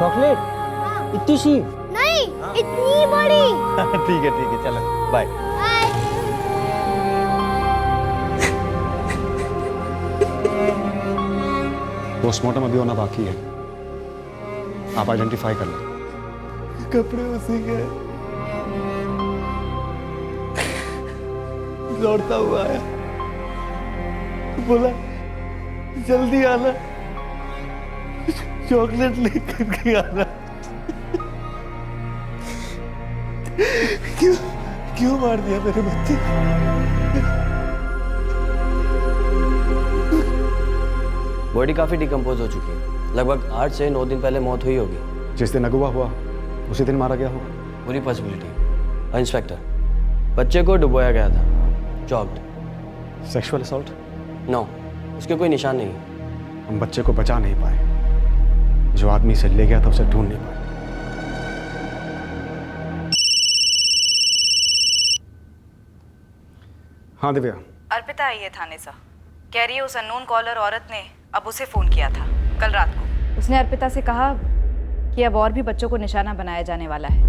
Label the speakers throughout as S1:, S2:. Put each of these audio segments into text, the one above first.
S1: Chocolate? इतनी सी?
S2: नहीं, इतनी बड़ी।
S1: ठीक है, चलो बाय।
S2: बाय।
S3: पोस्टमार्टम अभी होना बाकी है, आप आइडेंटिफाई कर लें।
S1: कपड़े उसी के, दौड़ता हुआ आया, बोला जल्दी आना, चॉकलेट लेकर के आना। क्यों मार दिया मेरे बच्चे?
S4: बॉडी काफी डिकम्पोज हो चुकी है, लगभग 8 से 9 दिन पहले मौत हुई होगी।
S3: जिस दिन अगवा हुआ उसी दिन मारा गया होगा।
S4: पूरी पॉसिबिलिटी। इंस्पेक्टर, बच्चे को डुबोया गया था, चॉक्ड।
S3: Sexual assault?
S4: नो, उसके कोई निशान नहीं है।
S3: हम बच्चे को बचा नहीं पाए, जो आदमी से ले गया था उसे ढूंढ नहीं पाए। हाँ दिव्या।
S5: अर्पिता आई है थाने से, कह रही है उस अननोन कॉलर औरत ने अब उसे फोन किया था कल रात को।
S6: उसने अर्पिता से कहा कि अब और भी बच्चों को निशाना बनाया जाने वाला है।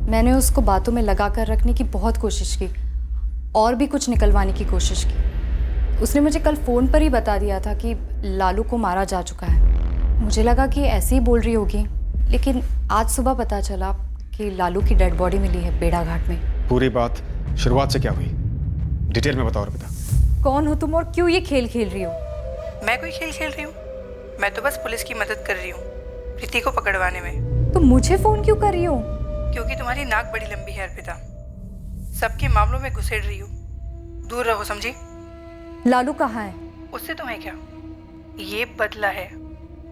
S7: मैंने उसको बातों में लगा कर रखने की बहुत कोशिश की और भी कुछ निकलवाने की कोशिश की। उसने मुझे कल फ़ोन पर ही बता दिया था कि लालू को मारा जा चुका है। मुझे लगा कि ऐसे ही बोल रही होगी, लेकिन आज सुबह पता चला कि लालू की डेड बॉडी मिली है बेड़ा घाट में।
S3: पूरी बात शुरुआत से क्या हुई, डिटेल में बताओ अर्पिता।
S7: कौन हो तुम और क्यों ये खेल खेल रही हो?
S5: मैं कोई खेल खेल रही हूँ? मैं तो बस पुलिस की मदद कर रही हूँ प्रीति को पकड़वाने में।
S7: तुम मुझे फ़ोन क्यों कर रही हो?
S5: क्योंकि तुम्हारी नाक बड़ी लंबी है अर्पिता, सबके मामलों में घुसेड़ रही हो। दूर रहो, समझी?
S7: लालू कहाँ है?
S5: उससे तुम्हें क्या, ये बदला है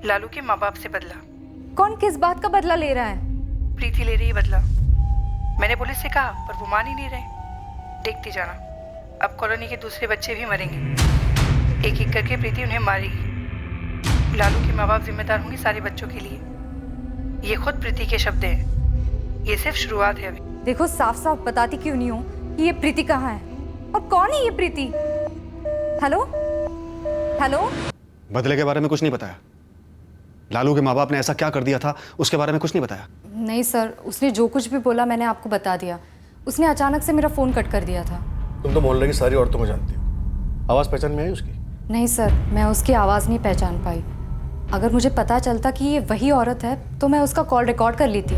S5: लालू के माँ बाप से बदला।
S7: कौन किस बात का बदला ले रहा है?
S5: प्रीति ले रही है बदला। मैंने पुलिस से कहा पर वो मान ही नहीं रहे। देखती जाना, अब कॉलोनी के दूसरे बच्चे भी मरेंगे। एक एक करके प्रीति उन्हें मारेगी। लालू के माँ बाप जिम्मेदार होंगे सारे बच्चों के लिए। ये खुद प्रीति के शब्द हैं। ये सिर्फ शुरुआत है अभी।
S7: देखो, साफ साफ बताती क्यों नहीं हो कि ये प्रीति कहाँ है और कौन है ये प्रीति? Hello hello.
S3: बदले के बारे में कुछ नहीं बताया? लालू के माँ बाप ने ऐसा क्या कर दिया था उसके बारे में कुछ नहीं बताया?
S7: नहीं सर, उसने जो कुछ भी बोला मैंने आपको बता दिया। उसने अचानक से मेरा फ़ोन कट कर दिया था।
S8: तुम तो मोहल्ले की सारी औरतों को जानती हो, आवाज़ पहचान में आई उसकी?
S7: नहीं सर, मैं उसकी आवाज़ नहीं पहचान पाई। अगर मुझे पता चलता कि ये वही औरत है तो मैं उसका कॉल रिकॉर्ड कर लेती।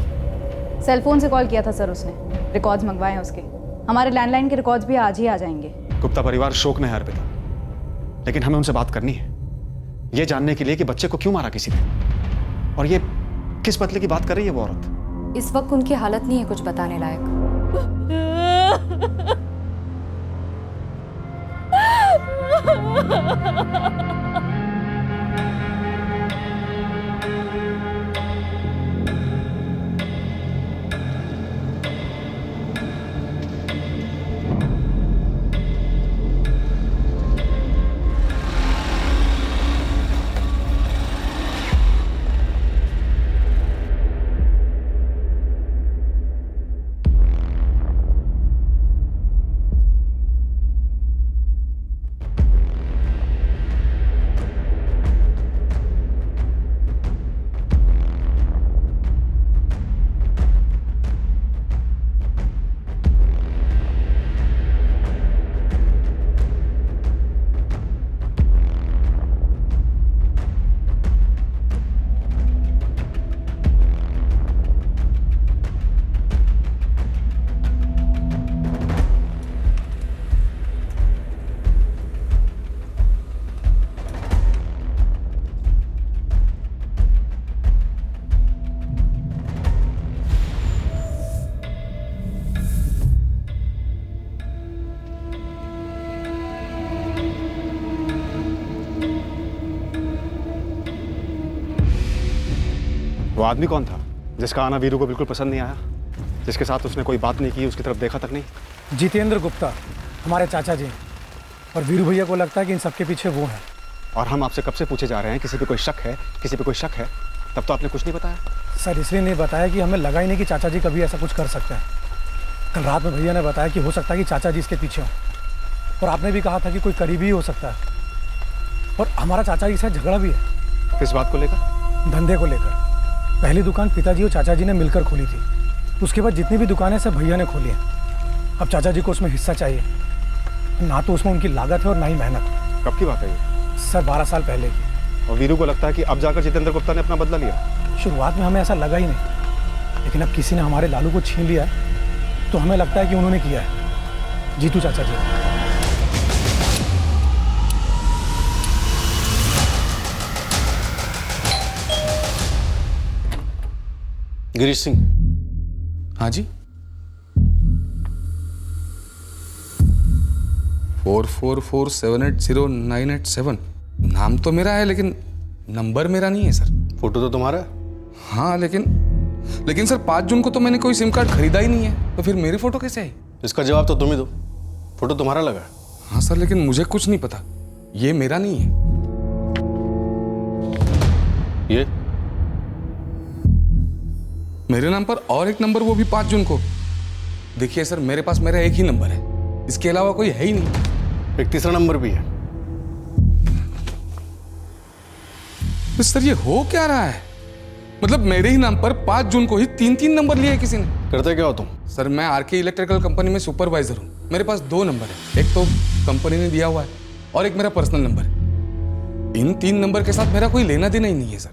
S6: सेल फोन से कॉल किया था सर उसने, रिकॉर्ड्स मंगवाए हैं उसके। हमारे लैंडलाइन के रिकॉर्ड्स भी आज ही आ जाएंगे।
S3: गुप्ता परिवार शोक में है अर्पिता, लेकिन हमें उनसे बात करनी है, ये जानने के लिए कि बच्चे को क्यों मारा किसी ने, और ये किस बदले की बात कर रही है वो औरत।
S7: इस वक्त उनकी हालत नहीं है कुछ बताने लायक।
S3: वो आदमी कौन था जिसका आना वीरू को बिल्कुल पसंद नहीं आया, जिसके साथ उसने कोई बात नहीं की, उसकी तरफ देखा तक नहीं?
S9: जितेंद्र गुप्ता, हमारे चाचा जी। और वीरू भैया को लगता है कि इन सबके पीछे वो है।
S3: और हम आपसे कब से पूछे जा रहे हैं किसी पे कोई शक है, किसी पे कोई शक है, तब तो आपने कुछ नहीं बताया।
S9: सर इसलिए नहीं बताया कि हमें लगा ही नहीं कि चाचा जी कभी ऐसा कुछ कर सकते हैं। कल रात में भैया ने बताया कि हो सकता है कि चाचा जी इसके पीछे हों, और आपने भी कहा था कि कोई करीबी हो सकता है। और हमारा चाचा जी से झगड़ा भी है।
S3: किस बात को लेकर?
S9: धंधे को लेकर। पहली दुकान पिताजी और चाचा जी ने मिलकर खोली थी। उसके बाद जितनी भी दुकानें सब भैया ने खोली हैं। अब चाचा जी को उसमें हिस्सा चाहिए। ना तो उसमें उनकी लागत है और ना ही मेहनत।
S3: कब की बात है ये?
S9: सर 12 साल पहले की।
S3: और वीरू को लगता है कि अब जाकर जितेंद्र गुप्ता ने अपना बदला लिया।
S9: शुरुआत में हमें ऐसा लगा ही नहीं, लेकिन अब किसी ने हमारे लालू को छीन लिया है तो हमें लगता है कि उन्होंने किया है। जीतू चाचा जी।
S8: गिरीश सिंह।
S10: हाँ जी। 4447809887 नाम तो मेरा है लेकिन नंबर मेरा नहीं है सर।
S8: फोटो तो तुम्हारा है।
S10: हाँ लेकिन सर 5 जून को तो मैंने कोई सिम कार्ड खरीदा ही नहीं है, तो फिर मेरी फोटो कैसे आई?
S8: इसका जवाब तो तुम ही दो। फोटो तुम्हारा लगा है।
S10: हाँ सर, लेकिन मुझे कुछ नहीं पता, ये मेरा नहीं है।
S8: ये
S10: मेरे नाम पर और एक नंबर, वो भी 5 जून को। देखिए सर, मेरे पास मेरा एक ही नंबर है, इसके अलावा कोई है ही नहीं।
S8: एक तीसरा नंबर भी है।
S10: तो सर ये हो क्या रहा है? मतलब मेरे ही नाम पर 5 जून को ही 3 नंबर लिए किसी ने।
S8: करते क्या हो तुम?
S10: सर मैं आरके इलेक्ट्रिकल कंपनी में सुपरवाइजर हूँ। मेरे पास 2 नंबर है, एक तो कंपनी ने दिया हुआ है और एक मेरा पर्सनल नंबर है। इन 3 नंबर के साथ मेरा कोई लेना देना ही नहीं है सर।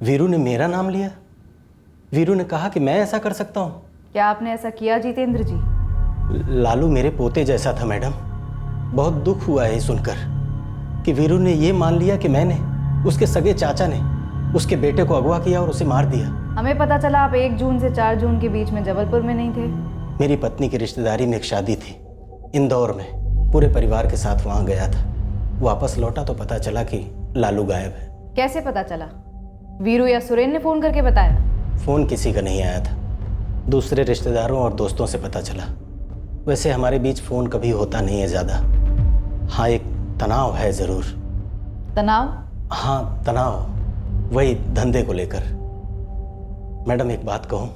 S11: वीरू ने मेरा नाम लिया। वीरू ने कहा कि मैं ऐसा कर सकता हूँ।
S6: क्या आपने ऐसा किया जितेंद्र जी?
S11: लालू मेरे पोते जैसा था मैडम। बहुत दुख हुआ है सुनकर कि वीरू ने ये मान लिया कि मैंने, उसके सगे चाचा ने उसके बेटे को अगवा किया और उसे मार दिया।
S6: हमें पता चला आप 1 जून से 4 जून के बीच में जबलपुर में नहीं थे।
S11: मेरी पत्नी की रिश्तेदारी में एक शादी थी इंदौर में। पूरे परिवार के साथ वहाँ गया था। वापस लौटा तो पता चला कि लालू गायब है।
S6: कैसे पता चला? वीरू या सुरेन ने फोन करके बताया?
S11: फोन किसी का नहीं आया था, दूसरे रिश्तेदारों और दोस्तों से पता चला। वैसे हमारे बीच फोन कभी होता नहीं है ज़्यादा। हाँ, एक तनाव है ज़रूर।
S6: तनाव?
S11: हाँ तनाव, वही धंधे को लेकर। मैडम एक बात कहूँ,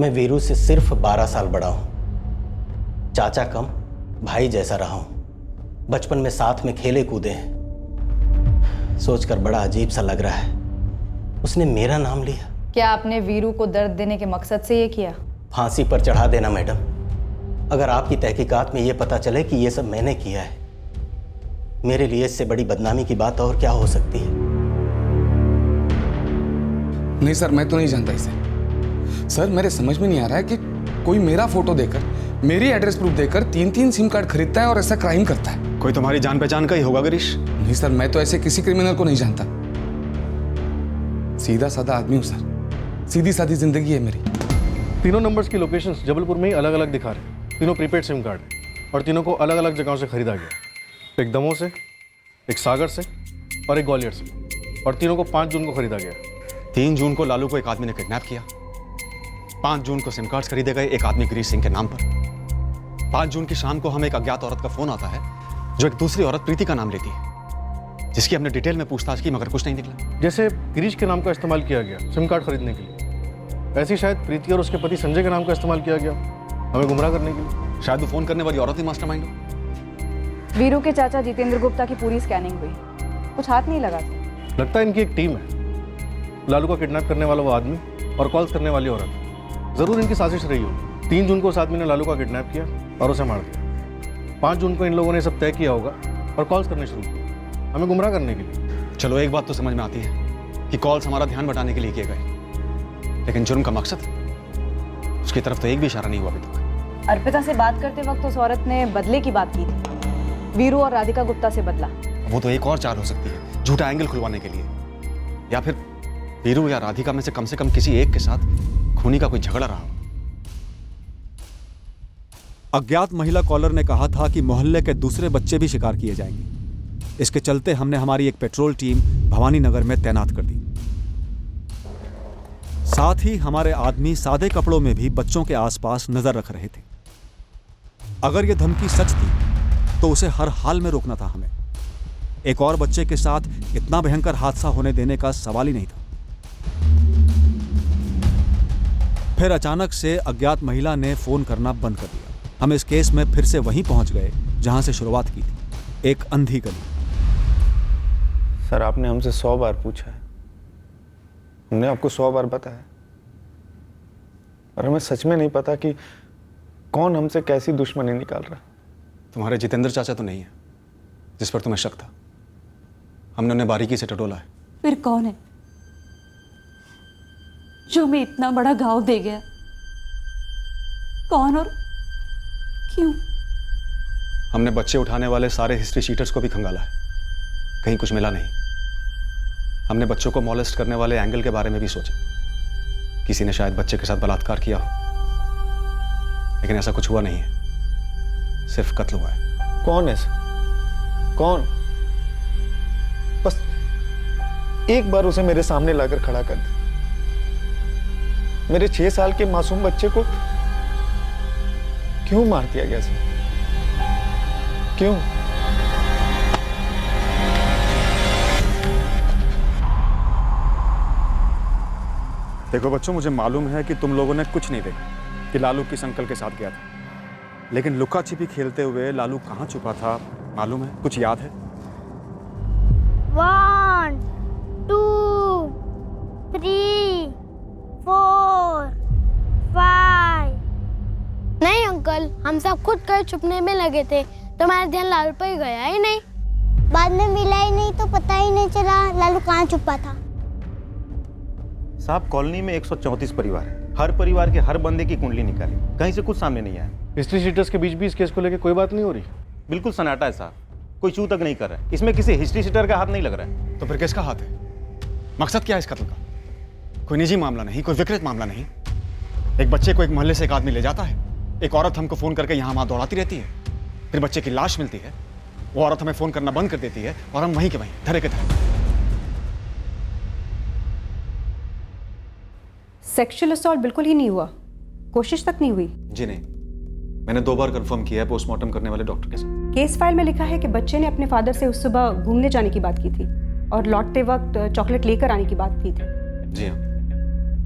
S11: मैं वीरू से सिर्फ 12 साल बड़ा हूँ। चाचा कम, भाई जैसा रहा हूँ। बचपन में साथ में खेले कूदे हैं। सोचकर बड़ा अजीब सा लग रहा है, उसने मेरा नाम लिया।
S6: क्या आपने वीरू को दर्द देने के मकसद से ये किया?
S11: फांसी पर चढ़ा देना मैडम। अगर आपकी तहकीकात में ये पता चले कि ये सब मैंने किया है, मेरे लिए इससे बड़ी बदनामी की बात और क्या हो सकती है?
S10: नहीं सर, मैं तो नहीं जानता इसे। सर मेरे समझ में नहीं आ रहा है कि कोई मेरा फोटो देकर, मेरी एड्रेस प्रूफ देकर 3 सिम कार्ड खरीदता है और ऐसा क्राइम करता है।
S3: कोई तुम्हारी जान पहचान का ही होगा गिरीश।
S10: नहीं सर, मैं तो ऐसे किसी क्रिमिनल को नहीं जानता। सीधा साधा आदमी हूँ सर, सीधी सादी जिंदगी है मेरी।
S8: तीनों नंबर्स की लोकेशंस जबलपुर में ही अलग अलग दिखा रहे हैं। तीनों प्रीपेड सिम कार्ड है और तीनों को अलग अलग जगहों से खरीदा गया। एक दमोह से, एक सागर से और एक ग्वालियर से। और तीनों को 5 जून को खरीदा गया।
S3: 3 जून को लालू को एक आदमी ने किडनैप किया। 5 जून को सिम कार्ड्स खरीदे गए एक आदमी गिरीश सिंह के नाम पर। 5 जून की शाम को हमें एक अज्ञात औरत का फोन आता है जो एक दूसरी औरत प्रीति का नाम लेती है, जिसकी हमने डिटेल में पूछताछ की मगर कुछ नहीं निकला।
S8: जैसे गिरीश के नाम का इस्तेमाल किया गया सिम कार्ड खरीदने के लिए, ऐसे ही शायद प्रीति और उसके पति संजय के नाम का इस्तेमाल किया गया हमें गुमराह करने के लिए।
S3: शायद वो फोन करने वाली औरत ही मास्टरमाइंड हो।
S6: वीरू के चाचा जितेंद्र गुप्ता की पूरी स्कैनिंग हुई, कुछ हाथ नहीं लगा।
S8: लगता है इनकी एक टीम है। लालू का किडनैप करने वाला वो आदमी और कॉल्स करने वाली औरत, जरूर इनकी साजिश रही हो। 3 जून को उस आदमी ने लालू का किडनैप किया और उसे मार दिया। 5 जून को इन लोगों ने सब तय किया होगा और कॉल्स करने शुरू किए हमें गुमराह करने के लिए।
S3: चलो एक बात तो समझ में आती है कि कॉल्स हमारा ध्यान बटाने के लिए किए गए, लेकिन जुर्म का मकसद, उसकी तरफ तो एक भी इशारा नहीं हुआ अभी तक।
S6: अर्पिता से बात करते वक्त उस औरत ने बदले की बात की थी, वीरू और राधिका गुप्ता से बदला।
S3: वो तो एक और चाल हो सकती है, झूठा एंगल खुलवाने के लिए, या फिर वीरू या राधिका में से कम किसी एक के साथ खूनी का कोई झगड़ा रहा हो।
S12: अज्ञात महिला कॉलर ने कहा था कि मोहल्ले के दूसरे बच्चे भी शिकार किए जाएंगे। इसके चलते हमने हमारी एक पेट्रोल टीम भवानी नगर में तैनात कर दी। साथ ही हमारे आदमी सादे कपड़ों में भी बच्चों के आसपास नजर रख रहे थे। अगर यह धमकी सच थी तो उसे हर हाल में रोकना था हमें। एक और बच्चे के साथ इतना भयंकर हादसा होने देने का सवाल ही नहीं था। फिर अचानक से अज्ञात महिला ने फोन करना बंद कर दिया। हम इस केस में फिर से वहीं पहुंच गए जहां से शुरुआत की थी, एक अंधी गली।
S1: सर आपने हमसे 100 बार पूछा है, हमने आपको 100 बार बताया, और हमें सच में नहीं पता कि कौन हमसे कैसी दुश्मनी निकाल रहा है।
S3: तुम्हारे जितेंद्र चाचा तो नहीं है जिस पर तुम्हें शक था? हमने उन्हें बारीकी से टटोला है।
S13: फिर कौन है जो हमें इतना बड़ा घाव दे गया? कौन और क्यों?
S3: हमने बच्चे उठाने वाले सारे हिस्ट्री शीटर्स को भी खंगाला है, कहीं कुछ मिला नहीं। हमने बच्चों को मॉलेस्ट करने वाले एंगल के बारे में भी सोचा, किसी ने शायद बच्चे के साथ बलात्कार किया हो, लेकिन ऐसा कुछ हुआ नहीं है, सिर्फ कत्ल हुआ है।
S1: कौन है सर? कौन? बस एक बार उसे मेरे सामने लाकर खड़ा कर दे। मेरे 6 साल के मासूम बच्चे को क्यों मार दिया गया सर? क्यों?
S12: देखो बच्चों, मुझे मालूम है कि तुम लोगों ने कुछ नहीं देखा कि लालू किस अंकल के साथ गया था, लेकिन लुका छिपी खेलते हुए लालू कहाँ छुपा था मालूम है? कुछ याद है?
S2: 1 2 3 4 5। नहीं अंकल, हम सब खुद कर छुपने में लगे थे, तो हमारा ध्यान लालू पर गया ही नहीं। बाद में मिला ही नहीं तो पता ही नहीं चला लालू कहाँ छुपा था।
S14: साहब, कॉलोनी में 134 परिवार है, हर परिवार के हर बंदे की कुंडली निकाली, कहीं से कुछ सामने नहीं आया।
S8: हिस्ट्री शीटर्स के बीच भी इस केस को लेकर कोई बात नहीं हो रही?
S14: बिल्कुल सन्नाटा है साहब, कोई चू तक नहीं कर रहा है। इसमें किसी हिस्ट्री शीटर का हाथ नहीं लग रहा है।
S3: तो फिर किसका हाथ है? मकसद क्या है इस कत्ल का? कोई निजी मामला नहीं, कोई विकृत मामला नहीं। एक बच्चे को एक मोहल्ले से एक आदमी ले जाता है, एक औरत हमको फोन करके यहाँ वहां दौड़ाती रहती है, फिर बच्चे की लाश मिलती है, वो औरत हमें फोन करना बंद कर देती है और हम वहीं के वहीं धरे के धरे।
S6: सेक्सुअल असॉल्ट बिल्कुल ही नहीं हुआ, कोशिश तक नहीं हुई?
S3: जी नहीं, मैंने 2 बार कंफर्म किया है पोस्टमार्टम करने वाले डॉक्टर के साथ।
S6: केस फाइल में लिखा है कि बच्चे ने अपने फादर से उस सुबह घूमने जाने की बात की थी और लौटते वक्त चॉकलेट लेकर आने की बात की थी।
S3: जी हाँ,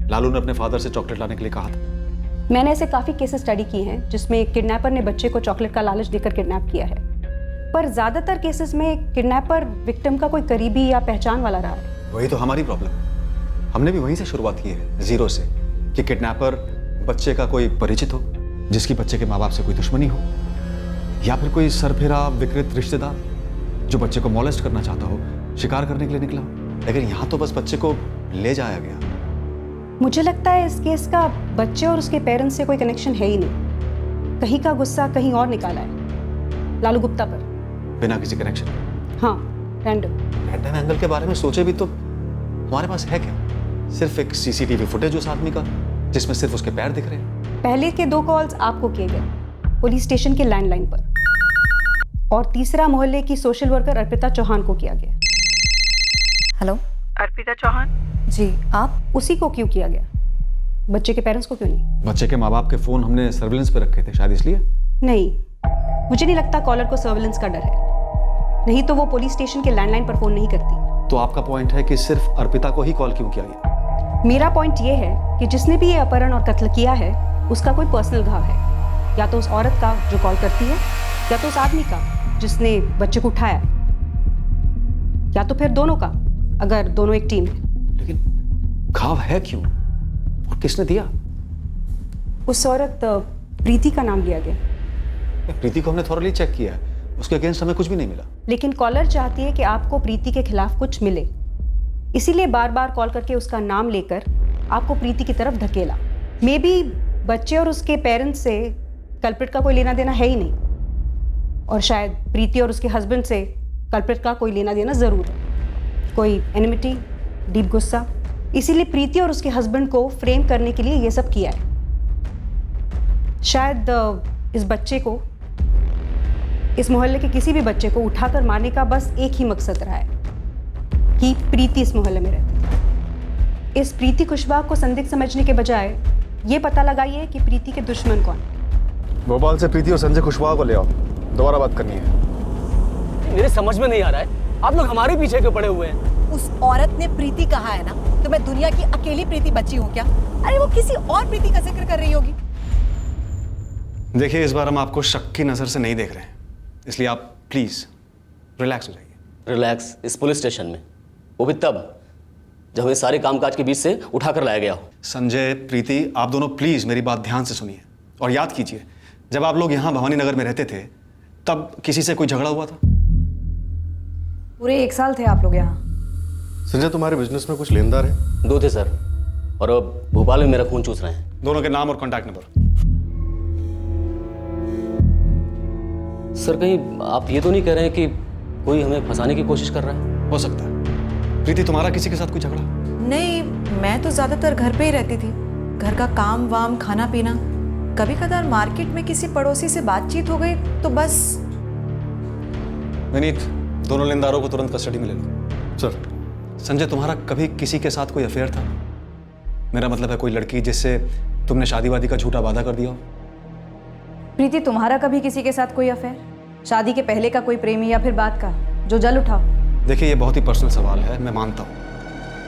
S3: लालू ने अपने फादर से चॉकलेट लाने के लिए कहा था।
S6: मैंने ऐसे काफ़ी केसेस स्टडी किए हैं जिसमें किडनैपर ने बच्चे को चॉकलेट का लालच देकर किडनैप किया है, पर ज़्यादातर केसेस में किडनैपर विक्टिम का कोई करीबी या पहचान वाला रहा है।
S3: वही तो हमारी प्रॉब्लम है, हमने भी वहीं से शुरुआत की है, जीरो से, कि किडनैपर बच्चे का कोई परिचित हो, जिसकी बच्चे के माँ बाप से कोई दुश्मनी हो, या फिर कोई सरफिरा विकृत रिश्तेदार जो बच्चे को मॉलेस्ट करना चाहता हो, शिकार करने के लिए निकला। लेकिन यहाँ तो बस बच्चे को ले जाया गया।
S6: मुझे लगता है इस केस का बच्चे और उसके पेरेंट्स से कोई कनेक्शन है ही नहीं, कहीं का गुस्सा कहीं और निकाला है लालू गुप्ता पर,
S3: बिना किसी कनेक्शन।
S6: हाँ,
S3: रैंडम एंगल के बारे में सोचे भी तो हमारे पास है क्या? सिर्फ एक सीसीटीवी फुटेज उस आदमी का जिसमें सिर्फ उसके पैर दिख रहे हैं।
S6: पहले के 2 कॉल्स आपको किए गए पुलिस स्टेशन के लैंडलाइन पर, और तीसरा मोहल्ले की सोशल वर्कर अर्पिता चौहान को किया गया।
S7: हेलो,
S5: अर्पिता चौहान?
S7: जी, आप?
S6: उसी को क्यों किया गया, बच्चे के पेरेंट्स को क्यों नहीं?
S3: बच्चे के माँ बाप के फोन हमने सर्विलेंस पे रखे थे, शायद इसलिए।
S6: नहीं, मुझे नहीं लगता कॉलर को सर्विलेंस का डर है, नहीं तो वो पुलिस स्टेशन के लैंडलाइन पर फोन नहीं करती।
S3: तो आपका पॉइंट है कि सिर्फ अर्पिता को ही कॉल क्यों किया गया?
S6: मेरा पॉइंट ये है कि जिसने भी ये अपहरण और कत्ल किया है उसका कोई पर्सनल घाव है, या तो उस औरत का जो कॉल करती है, या तो उस आदमी का जिसने बच्चे को उठाया, या तो फिर दोनों का, अगर दोनों एक टीम है।
S3: लेकिन घाव है क्यों और किसने दिया?
S6: उस औरत प्रीति का नाम लिया गया।
S3: प्रीति को हमने थोरली चेक किया है, उसके अगेंस्ट हमें कुछ भी नहीं मिला।
S6: लेकिन कॉलर चाहती है कि आपको प्रीति के खिलाफ कुछ मिले, इसीलिए बार बार कॉल करके उसका नाम लेकर आपको प्रीति की तरफ धकेला। मे बी बच्चे और उसके पेरेंट्स से कल्प्रिट का कोई लेना देना है ही नहीं, और शायद प्रीति और उसके हस्बैंड से कल्प्रिट का कोई लेना देना जरूर है, कोई एनिमिटी, डीप गुस्सा। इसीलिए प्रीति और उसके हस्बैंड को फ्रेम करने के लिए ये सब किया है। शायद इस बच्चे को, इस मोहल्ले के किसी भी बच्चे को उठाकर मारने का बस एक ही मकसद रहा है कि प्रीति इस मोहल्ले में रहती है। इस प्रीति कुशवाहा को संदिग्ध समझने के बजाय ये पता लगाइए कि प्रीति के दुश्मन कौन है।
S8: भोपाल से प्रीति और संजय कुशवाहा को ले आओ, दोबारा बात करनी है।
S4: मेरे समझ में नहीं आ रहा है, आप लोग हमारे पीछे क्यों पड़े हुए हैं?
S13: उस औरत ने प्रीति कहा है ना, तो मैं दुनिया की अकेली प्रीति बची हूँ क्या? अरे वो किसी और प्रीति का जिक्र कर रही होगी।
S3: देखिए, इस बार हम आपको शक की नजर से नहीं देख रहे हैं, इसलिए आप प्लीज रिलैक्स हो जाइए।
S4: रिलैक्स इस पुलिस स्टेशन में, वो भी तब जब हमें सारे कामकाज के बीच से उठाकर लाया गया हो।
S3: संजय, प्रीति, आप दोनों प्लीज मेरी बात ध्यान से सुनिए और याद कीजिए, जब आप लोग यहाँ भवानी नगर में रहते थे तब किसी से कोई झगड़ा हुआ था?
S7: पूरे 1 साल थे आप लोग यहाँ।
S8: संजय, तुम्हारे बिजनेस में कुछ लेनदार है?
S4: 2 थे सर, और अब भोपाल में मेरा खून चूस रहे हैं।
S3: दोनों के नाम और कॉन्टैक्ट नंबर।
S4: सर, कहीं आप ये तो नहीं कह रहे हैं कि कोई हमें फंसाने की कोशिश कर रहा है?
S3: हो सकता है। प्रीति, तुम्हारा किसी के साथ कोई झगड़ा?
S13: नहीं, मैं तो ज्यादातर घर पे ही रहती थी। घर का काम वाम, खाना पीना, कभी कदार मार्केट में किसी पड़ोसी से बातचीत हो गई तो बस।
S3: विनीत, दोनों लेनदारों को तुरंत कस्टडी में ले लो।
S8: सर।
S3: संजय, तुम्हारा कभी किसी के साथ कोई अफेयर था? मेरा मतलब है कोई लड़की जिससे तुमने शादी वादी का झूठा वादा कर दिया हो?
S7: प्रीति, तुम्हारा कभी किसी के साथ कोई अफेयर? शादी के पहले का कोई प्रेमी या फिर बाद का जो जल उठा?
S3: देखिए, ये बहुत ही पर्सनल सवाल है, मैं मानता हूँ,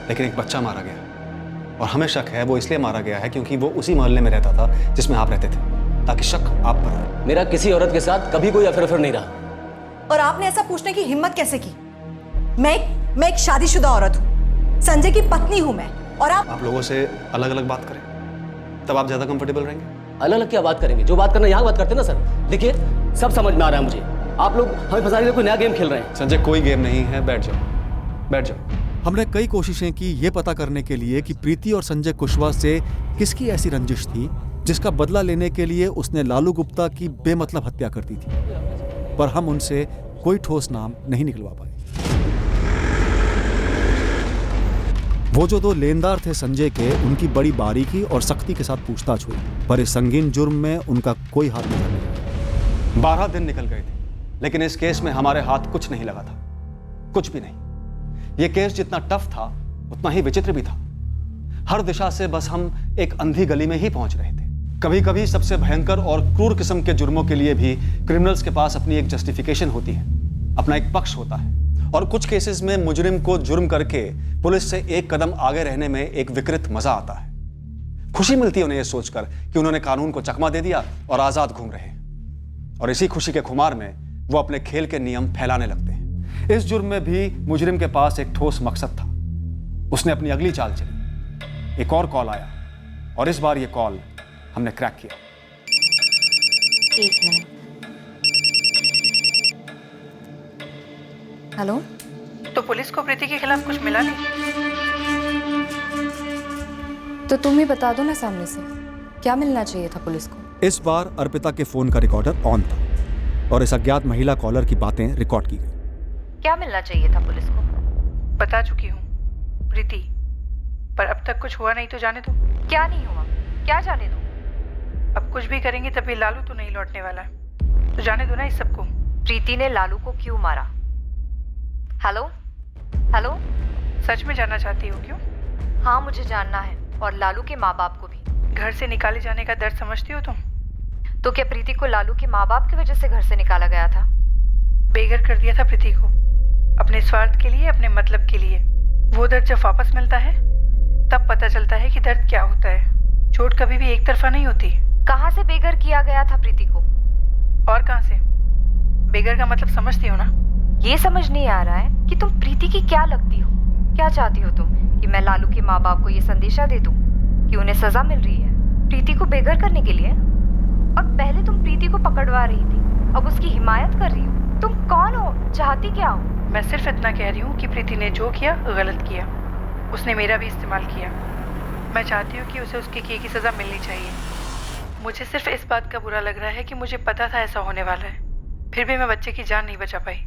S3: लेकिन एक बच्चा मारा गया और हमें शक है वो इसलिए मारा गया है क्योंकि वो उसी मोहल्ले में रहता था जिसमें आप रहते थे, ताकि शक आप पर हो।
S4: मेरा किसी औरत के साथ कभी कोई अफेयर नहीं रहा।
S13: और आपने ऐसा पूछने की हिम्मत कैसे की? मैं एक शादीशुदा औरत हूँ, संजय की पत्नी हूँ मैं, और
S3: आप लोगों से अलग अलग बात करें तब आप ज्यादा कंफर्टेबल रहेंगे।
S4: अलग अलग क्या बात करेंगे? जो बात करना यहाँ बात करते हैं ना सर। देखिए, सब समझ में आ रहा है मुझे, आप लोग हमें फंसाने के लिए कोई नया गेम खेल रहे हैं।
S3: संजय, कोई गेम नहीं है, बैठ जाओ, बैठ जाओ।
S12: हमने कई कोशिशें की ये पता करने के लिए कि प्रीति और संजय कुशवाहा से किसकी ऐसी रंजिश थी जिसका बदला लेने के लिए उसने लालू गुप्ता की बेमतलब हत्या कर दी थी, पर हम उनसे कोई ठोस नाम नहीं निकलवा पाए। वो जो 2 लेनदार थे संजय के, उनकी बड़ी बारीकी और सख्ती के साथ पूछताछ हुई, पर इस संगीन जुर्म में उनका कोई हाथ नहीं।
S3: 12 दिन निकल गए थे, लेकिन इस केस में हमारे हाथ कुछ नहीं लगा था, कुछ भी नहीं। यह केस जितना टफ था उतना ही विचित्र भी था। हर दिशा से बस हम एक अंधी गली में ही पहुंच रहे थे। कभी कभी सबसे भयंकर और क्रूर किस्म के जुर्मों के लिए भी क्रिमिनल्स के पास अपनी एक जस्टिफिकेशन होती है, अपना एक पक्ष होता है, और कुछ केसेस में मुजरिम को जुर्म करके पुलिस से एक कदम आगे रहने में एक विकृत मजा आता है। खुशी मिलती है उन्हें यह सोचकर कि उन्होंने कानून को चकमा दे दिया और आजाद घूम रहे हैं, और इसी खुशी के खुमार में वो अपने खेल के नियम फैलाने लगते हैं। इस जुर्म में भी मुजरिम के पास एक ठोस मकसद था। उसने अपनी अगली चाल चली। एक और कॉल आया और इस बार ये कॉल हमने क्रैक किया।
S7: 1 मिनट। हेलो।
S5: तो पुलिस को प्रीति के खिलाफ कुछ मिला नहीं?
S7: तो तुम ही बता दो ना सामने से, क्या मिलना चाहिए था पुलिस को?
S12: इस बार अर्पिता के फोन का रिकॉर्डर ऑन था और इस अज्ञात महिला कॉलर की बातें रिकॉर्ड की गई।
S5: क्या मिलना चाहिए था पुलिस को? बता चुकी हूँ प्रीति, पर अब तक कुछ हुआ नहीं तो जाने दो। क्या नहीं हुआ? क्या जाने दो? अब कुछ भी करेंगे तभी लालू तो नहीं लौटने वाला, तो जाने दो ना इस सबको।
S15: प्रीति ने लालू को क्यों मारा? Hello hello.
S5: सच में जानना चाहती हो क्यों?
S15: हाँ, मुझे जानना है, और लालू के माँ बाप को भी।
S5: घर से निकाले जाने का दर्द समझती हो तुम?
S15: तो क्या प्रीति को लालू के माँ बाप की वजह से घर से निकाला गया था?
S5: बेघर कर दिया था प्रीति को, अपने स्वार्थ के लिए, अपने मतलब के लिए। वो दर्द जब वापस मिलता है तब पता चलता है कि दर्द क्या होता है। चोट कभी भी एक तरफा नहीं होती।
S15: कहाँ से बेघर किया गया था प्रीति को?
S5: और कहाँ से? बेघर का मतलब समझती हो ना?
S15: ये समझ नहीं आ रहा है कि तुम प्रीति की क्या लगती हो। क्या चाहती हो तुम? कि मैं लालू के माँ बाप को ये संदेशा दे दूं कि उन्हें सजा मिल रही है प्रीति को बेघर करने के लिए? और पहले तुम प्रीति को पकड़वा रही थी, अब उसकी हिमायत कर रही हो। तुम कौन हो? चाहती क्या हो?
S5: मैं सिर्फ इतना कह रही हूँ कि प्रीति ने जो किया गलत किया। उसने मेरा भी इस्तेमाल किया। मैं चाहती हूँ कि उसे उसके किए की सजा मिलनी चाहिए। मुझे सिर्फ इस बात का बुरा लग रहा है कि मुझे पता था ऐसा होने वाला है, फिर भी मैं बच्चे की जान नहीं बचा पाई।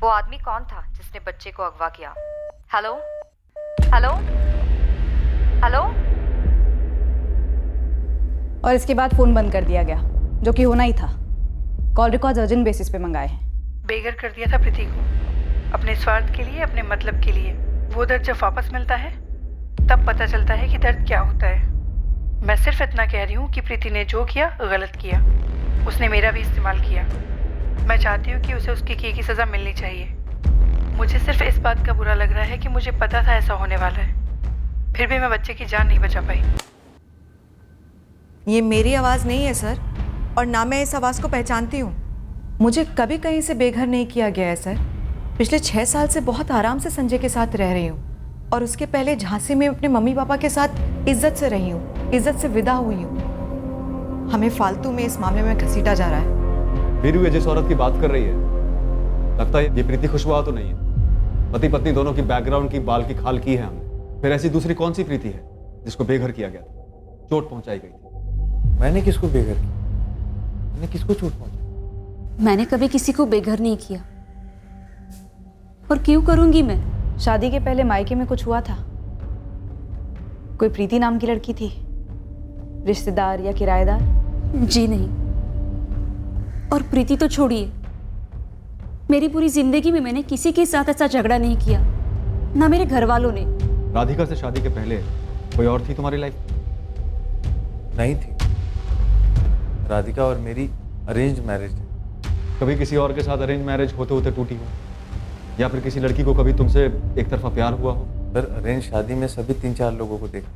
S15: वो आदमी कौन था जिसने बच्चे को अगवा किया? Hello hello hello.
S7: और इसके बाद फोन बंद कर दिया गया, जो कि होना ही था। कॉल रिकॉर्ड अर्जेंट बेसिस पे मंगाए हैं।
S5: बेघर कर दिया था प्रीति को, अपने स्वार्थ के लिए, अपने मतलब के लिए। वो दर्द जब वापस मिलता है तब पता चलता है कि दर्द क्या होता है। मैं सिर्फ इतना कह रही हूँ कि प्रीति ने जो किया गलत किया। उसने मेरा भी इस्तेमाल किया। मैं चाहती हूँ कि उसे उसके किए की सज़ा मिलनी चाहिए। मुझे सिर्फ इस बात का बुरा लग रहा है कि मुझे पता था ऐसा होने वाला है, फिर भी मैं बच्चे की जान नहीं बचा पाई।
S13: ये मेरी आवाज़ नहीं है सर, और ना मैं इस आवाज़ को पहचानती हूँ। मुझे कभी कहीं से बेघर नहीं किया गया है सर। पिछले 6 साल से बहुत आराम से संजय के साथ रह रही हूँ। और उसके पहले झांसी में अपने मम्मी पापा के साथ इज्जत से रही हूँ, इज्जत से विदा हुई हूँ। हमें फालतू में इस मामले में घसीटा जा रहा है।
S3: वीरू ये जिस औरत की बात कर रही है, लगता है ये प्रीति खुशबुआ तो नहीं है। पति पत्नी दोनों की बैकग्राउंड की बाल की खाल की है हमने। फिर ऐसी दूसरी कौन सी प्रीति है जिसको बेघर किया गया था, चोट पहुंचाई गई थी?
S14: मैंने किसको बेघर किया? मैंने किसको चोट पहुंचाई?
S16: मैंने कभी किसी को बेघर नहीं किया, और क्यों करूंगी मैं?
S13: शादी के पहले मायके में कुछ हुआ था? कोई प्रीति नाम की लड़की थी, रिश्तेदार या किराएदार?
S16: जी नहीं। और प्रीति तो छोड़िए, मेरी पूरी जिंदगी में मैंने किसी के साथ ऐसा झगड़ा नहीं किया, ना मेरे घर वालों ने।
S3: राधिका से शादी के पहले कोई और थी तुम्हारी लाइफ?
S14: नहीं थी। राधिका और मेरी अरेंज मैरिज है।
S3: कभी किसी और के साथ अरेंज मैरिज होते होते टूटी हो, या फिर किसी लड़की को कभी तुमसे एक तरफा प्यार हुआ हो?
S14: सर, अरेंज शादी में सभी 3-4 लोगों को देखा।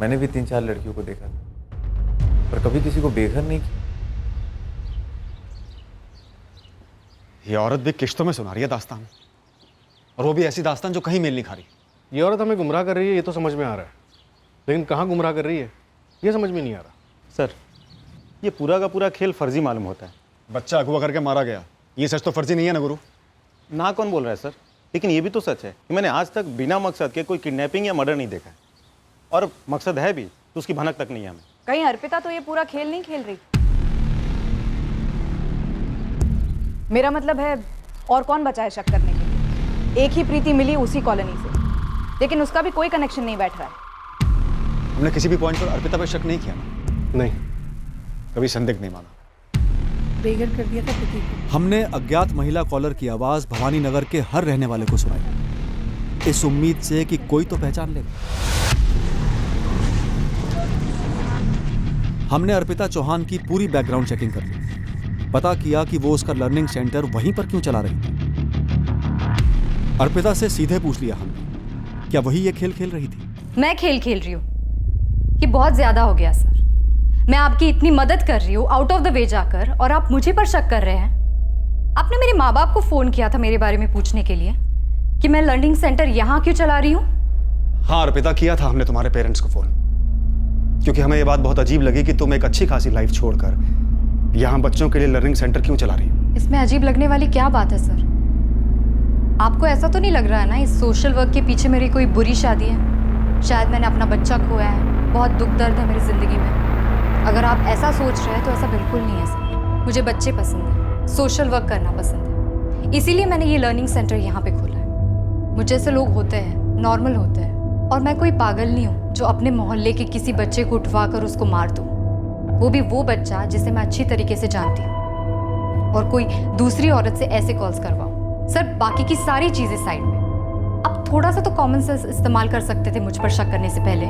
S14: मैंने भी 3-4 लड़कियों को देखा था, पर कभी किसी को बेघर नहीं किया।
S3: ये औरत भी किश्तों में सुना रही है दास्तान, और वो भी ऐसी दास्तान जो कहीं मेल नहीं खा रही।
S8: ये औरत हमें गुमराह कर रही है, ये तो समझ में आ रहा है, लेकिन कहाँ गुमराह कर रही है ये समझ में नहीं आ रहा।
S14: सर, ये पूरा का पूरा खेल फर्जी मालूम होता है।
S3: बच्चा अगवा करके मारा गया, ये सच तो फर्जी नहीं है ना गुरु?
S14: ना कौन बोल रहा है सर? लेकिन ये भी तो सच है कि मैंने आज तक बिना मकसद के कोई किडनैपिंग या मर्डर नहीं देखा है, और मकसद है भी तो उसकी भनक तक नहीं है हमें।
S13: कहीं अर्पिता तो ये पूरा खेल नहीं खेल रही? मेरा मतलब है, और कौन बचा है शक करने के लिए? एक ही प्रीति मिली उसी कॉलोनी से, लेकिन उसका भी कोई कनेक्शन नहीं बैठ रहा है।
S3: हमने किसी भी पॉइंट पर अर्पिता पर शक नहीं किया ना?
S8: नहीं,
S3: कभी संदिग्ध नहीं माना।
S5: बेघर कर दिया था प्रीति को।
S12: हमने अज्ञात महिला कॉलर की आवाज भवानी नगर के हर रहने वाले को सुनाई, इस उम्मीद से कि कोई तो पहचान लेगा। हमने अर्पिता चौहान की पूरी बैकग्राउंड चेकिंग कर ली, पता किया कि वो उसका लर्निंग सेंटर वहीं पर क्यों चला रही थी। अर्पिता से सीधे पूछ लिया हमने, क्या वही ये खेल खेल रही थी?
S7: मैं खेल खेल रही हूँ? ये बहुत ज्यादा हो गया सर। मैं आपकी इतनी मदद कर रही हूँ आउट ऑफ द वे जाकर, और आप मुझे पर शक कर रहे हैं। आपने मेरे माँ बाप को फोन किया था मेरे बारे में पूछने के लिए कि मैं लर्निंग सेंटर यहाँ क्यों चला रही हूँ?
S3: हाँ अर्पिता, किया था हमने तुम्हारे पेरेंट्स को फोन, क्योंकि हमें ये बात बहुत अजीब लगी कि तुम एक अच्छी खासी लाइफ छोड़कर यहाँ बच्चों के लिए लर्निंग सेंटर क्यों चला रही हो।
S7: इसमें अजीब लगने वाली क्या बात है सर? आपको ऐसा तो नहीं लग रहा है ना इस सोशल वर्क के पीछे मेरी कोई बुरी शादी है? शायद मैंने अपना बच्चा खोया है, बहुत दुख दर्द है मेरी जिंदगी में। अगर आप ऐसा सोच रहे हैं तो ऐसा बिल्कुल नहीं है सर। मुझे बच्चे पसंद हैं, सोशल वर्क करना पसंद है, इसीलिए मैंने ये लर्निंग सेंटर यहाँ पे खोला है। मुझे जैसे लोग होते हैं, नॉर्मल होते हैं, और मैं कोई पागल नहीं हूँ जो अपने मोहल्ले के किसी बच्चे को उठवा कर उसको मार दूँ, वो भी वो बच्चा जिसे मैं अच्छी तरीके से जानती हूँ, और कोई दूसरी औरत से ऐसे कॉल्स करवाऊँ। सर, बाकी की सारी चीज़ें साइड में, आप थोड़ा सा तो कॉमन सेंस इस्तेमाल कर सकते थे मुझ पर शक करने से पहले।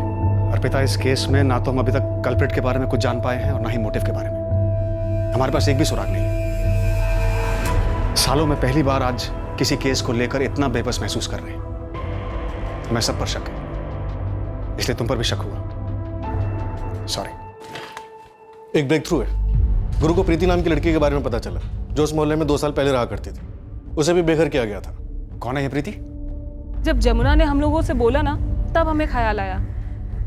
S3: अर्पिता, इस केस में ना तो हम अभी तक कल्प्रिट के बारे में कुछ जान पाए हैं और ना ही मोटिव के बारे में। हमारे पास एक भी सुराग नहीं है। सालों में पहली बार आज किसी केस को लेकर इतना बेबस महसूस कर रहे हैं। हमें सब पर शक है, इसलिए तुम पर भी शक हुआ। सॉरी।
S8: एक ब्रेक थ्रू है। गुरु को प्रीति नाम की लड़की के बारे में पता चला, जो उस मोहल्ले में 2 साल पहले रहा करती थी। उसे भी बेघर किया गया था।
S3: कौन है ये प्रीति?
S17: जब जमुना ने हम लोगों से बोला ना, तब हमें ख्याल आया।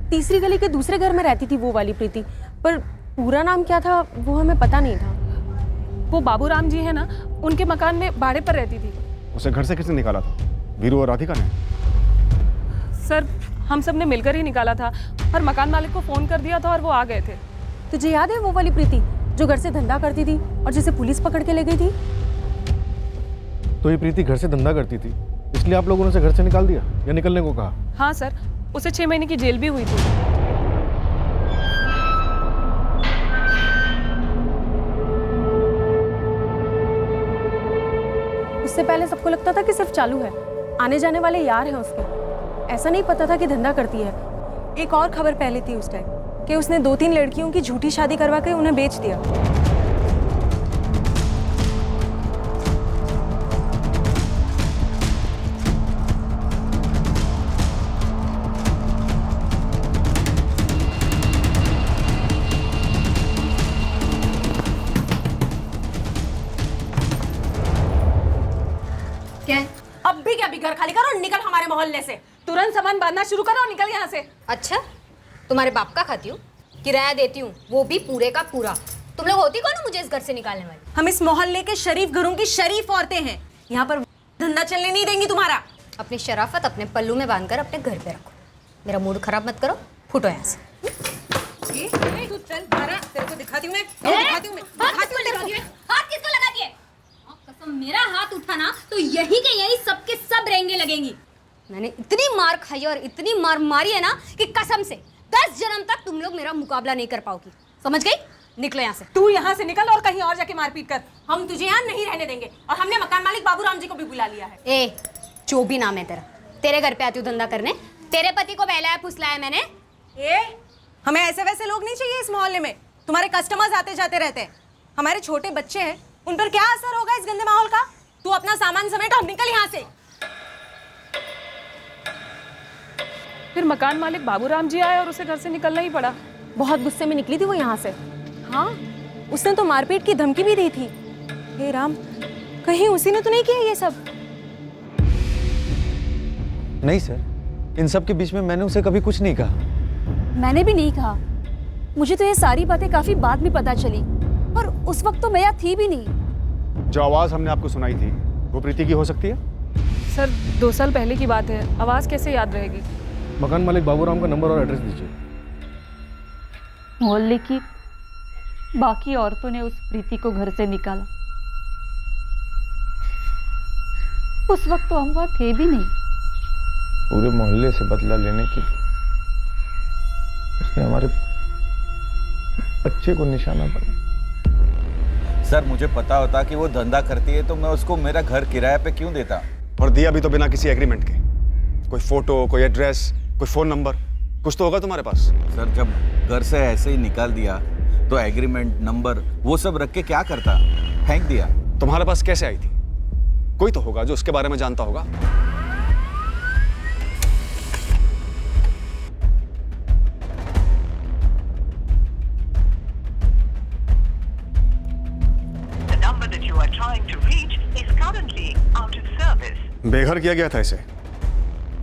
S18: तीसरी गली के दूसरे घर में रहती थी वो वाली प्रीति, पर पूरा नाम क्या था वो हमें पता नहीं था।
S17: वो बाबूराम जी है ना, उनके मकान में भाड़े पर रहती थी।
S3: उसे घर से किसने निकाला था? वीरू और राधिका ने?
S17: सर, हम सब ने मिलकर ही निकाला था, और मकान मालिक को फोन कर दिया था और वो आ गए थे।
S18: तुझे याद है वो वाली प्रीति जो घर से धंधा करती थी और जिसे पुलिस पकड़ के ले गई थी?
S8: तो ये प्रीति घर से धंधा करती थी, इसलिए आप लोगों ने उसे घर से निकाल दिया या निकलने को कहा?
S17: हाँ सर, उसे 6 महीने की जेल भी हुई थी।
S18: उससे पहले सबको लगता था कि सिर्फ चालू है, आने जाने वाले यार हैं उसके। ऐसा नहीं पता था कि धंधा करती है। एक और खबर पहले थी उस टाइम कि उसने 2-3 लड़कियों की झूठी शादी करवा के उन्हें बेच दिया।
S19: अब भी क्या
S18: घर खाली करो और निकल हमारे मोहल्ले से। तुरंत सामान बांधना शुरू करो और निकल यहाँ से।
S19: अच्छा, तुम्हारे बाप का खाती हूँ, किराया देती हूँ, वो भी पूरे का पूरा। तुम लोग होती कौन हो मुझे इस घर से निकालने वाली?
S18: हम इस मोहल्ले के शरीफ घरों की शरीफ औरतें हैं, यहाँ पर धंधा चलने नहीं देंगी तुम्हारा।
S19: अपनी शराफत अपने पल्लू में बांधकर अपने घर पे रखो। मेरा मूड खराब मत करो, फुटो यहाँ से।
S18: तू चल बारा, तेरे को दिखाती हूँ मैं।
S16: हाथ किसको लगा दिए? कसम मेरा हाथ उठाना तो यही के यही सबके सब रहेंगे लगेंगी।
S19: मैंने इतनी मार खाई और इतनी मार मारी है ना कि कसम से 10 जन्म तक तुम लोग मेरा मुकाबला नहीं कर पाओगी, समझ गई? निकलो यहाँ से।
S18: तू यहाँ से निकल और कहीं और जाके मारपीट कर। हम तुझे यहाँ नहीं रहने देंगे और हमने मकान मालिक बाबूराम जी को भी बुला लिया है।
S19: ए, जो भी नाम है तेरा, तेरे घर पे आती हूँ धंधा करने। तेरे पति को बहलाया फुसलाया मैंने।
S18: हमें ऐसे वैसे लोग नहीं चाहिए इस मोहल्ले में। तुम्हारे कस्टमर्स आते जाते रहते हैं, हमारे छोटे बच्चे हैं, उन पर क्या असर होगा इस गंदे माहौल का? तू अपना सामान समेट और निकल यहाँ से।
S17: फिर मकान मालिक बाबूराम जी आए और उसे घर से निकलना ही पड़ा।
S18: बहुत गुस्से में निकली थी वो यहाँ से। हाँ, उसने तो मारपीट की धमकी भी दी थी। हे राम, कहीं उसी ने तो नहीं किया ये सब?
S1: नहीं सर, इन सब के बीच में मैंने उसे कभी कुछ नहीं कहा।
S16: मैंने भी नहीं कहा। मुझे तो ये सारी बातें काफी बाद में पता चली और उस वक्त तो मैं यहाँ थी भी नहीं।
S3: जो आवाज हमने आपको सुनाई थी वो प्रीति की हो सकती है?
S17: सर 2 साल पहले की बात है, आवाज कैसे याद रहेगी?
S8: मकान मालिक बाबूराम का नंबर और एड्रेस दीजिए।
S16: मोहल्ले की बाकी औरतों ने उस प्रीति को घर से निकाला। उस वक्त तो हम वहाँ थे भी नहीं।
S1: पूरे मोहल्ले से बदला लेने के लिए उसने हमारे बच्चे को निशाना बनाया।
S20: सर मुझे पता होता कि वो धंधा करती है तो मैं उसको मेरा घर किराए पे क्यों देता?
S3: और दिया भी तो बिना किसी एग्रीमेंट के। कोई फोटो, कोई एड्रेस, कोई फोन नंबर, कुछ तो होगा तुम्हारे पास।
S20: सर जब घर से ऐसे ही निकाल दिया तो एग्रीमेंट, नंबर वो सब रख के क्या करता? फेंक दिया।
S3: तुम्हारे पास कैसे आई थी? कोई तो होगा जो उसके बारे में जानता होगा। बेघर किया गया था इसे,